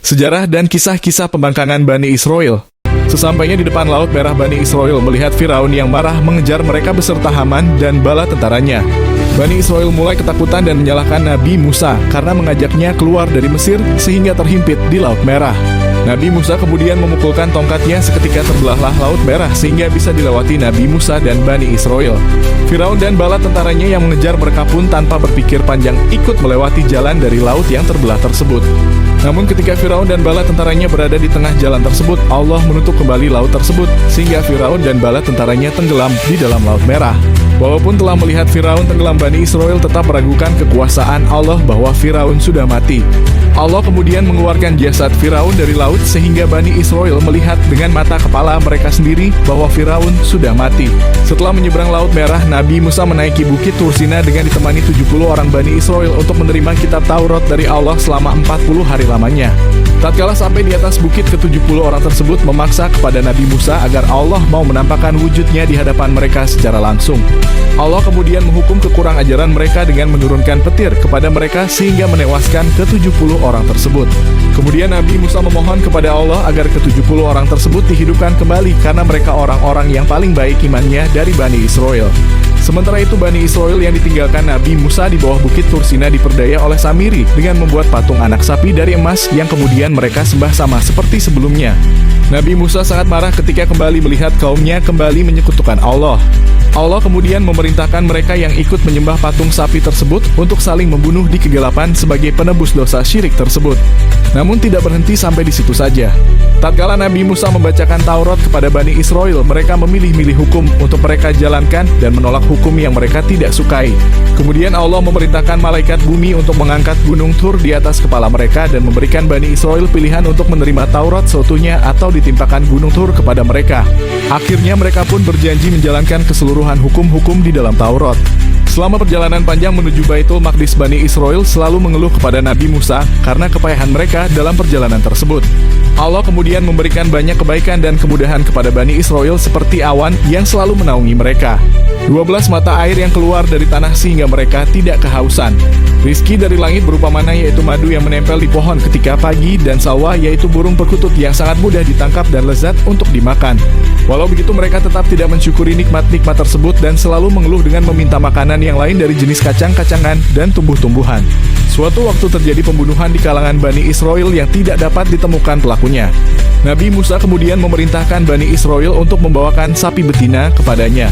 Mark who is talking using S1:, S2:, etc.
S1: Sejarah dan kisah-kisah pembangkangan Bani Israel. Sesampainya di depan Laut Merah, Bani Israel melihat Firaun yang marah mengejar mereka beserta Haman dan bala tentaranya. Bani Israel mulai ketakutan dan menyalahkan Nabi Musa karena mengajaknya keluar dari Mesir sehingga terhimpit di Laut Merah. Nabi Musa kemudian memukulkan tongkatnya, seketika terbelahlah Laut Merah sehingga bisa dilewati Nabi Musa dan Bani Israel. Firaun dan bala tentaranya yang mengejar mereka pun tanpa berpikir panjang ikut melewati jalan dari laut yang terbelah tersebut. Namun ketika Firaun dan bala tentaranya berada di tengah jalan tersebut, Allah menutup kembali laut tersebut sehingga Firaun dan bala tentaranya tenggelam di dalam Laut Merah. Walaupun telah melihat Firaun tenggelam, Bani Israel tetap meragukan kekuasaan Allah bahwa Firaun sudah mati. Allah kemudian mengeluarkan jasad Firaun dari laut sehingga Bani Israel melihat dengan mata kepala mereka sendiri bahwa Firaun sudah mati. Setelah menyeberang Laut Merah, Nabi Musa menaiki Bukit Tur Sina dengan ditemani 70 orang Bani Israel untuk menerima kitab Taurat dari Allah selama 40 hari lamanya. Tatkala sampai di atas bukit, ke-70 orang tersebut memaksa kepada Nabi Musa agar Allah mau menampakkan wujudnya di hadapan mereka secara langsung. Allah kemudian menghukum kekurang ajaran mereka dengan menurunkan petir kepada mereka sehingga menewaskan ke-70 orang tersebut. Kemudian Nabi Musa memohon kepada Allah agar ke-70 orang tersebut dihidupkan kembali karena mereka orang-orang yang paling baik imannya dari Bani Israel. Sementara itu Bani Israel yang ditinggalkan Nabi Musa di bawah Bukit Tur Sina diperdaya oleh Samiri dengan membuat patung anak sapi dari emas yang kemudian mereka sembah sama seperti sebelumnya. Nabi Musa sangat marah ketika kembali melihat kaumnya kembali menyekutukan Allah. Allah kemudian memerintahkan mereka yang ikut menyembah patung sapi tersebut untuk saling membunuh di kegelapan sebagai penebus dosa syirik tersebut. Namun tidak berhenti sampai di situ saja. Tatkala Nabi Musa membacakan Taurat kepada Bani Israel, mereka memilih-milih hukum untuk mereka jalankan dan menolak hukum yang mereka tidak sukai. Kemudian Allah memerintahkan malaikat bumi untuk mengangkat gunung Tur di atas kepala mereka dan memberikan Bani Israel pilihan untuk menerima Taurat seutuhnya atau ditimpakan gunung Tur kepada mereka. Akhirnya mereka pun berjanji menjalankan keseluruhan hukum-hukum di dalam Taurat. Selama perjalanan panjang menuju Baitul Maqdis, Bani Israel selalu mengeluh kepada Nabi Musa karena kepayahan mereka dalam perjalanan tersebut. Allah kemudian memberikan banyak kebaikan dan kemudahan kepada Bani Israel seperti awan yang selalu menaungi mereka. 12 mata air yang keluar dari tanah sehingga mereka tidak kehausan. Rizki dari langit berupa mana, yaitu madu yang menempel di pohon ketika pagi, dan salwa yaitu burung perkutut yang sangat mudah ditangkap dan lezat untuk dimakan. Walau begitu mereka tetap tidak mensyukuri nikmat-nikmat tersebut dan selalu mengeluh dengan meminta makanan yang lain dari jenis kacang-kacangan dan tumbuh-tumbuhan. Suatu waktu terjadi pembunuhan di kalangan Bani Israel yang tidak dapat ditemukan pelakunya. Nabi Musa kemudian memerintahkan Bani Israel untuk membawakan sapi betina kepadanya.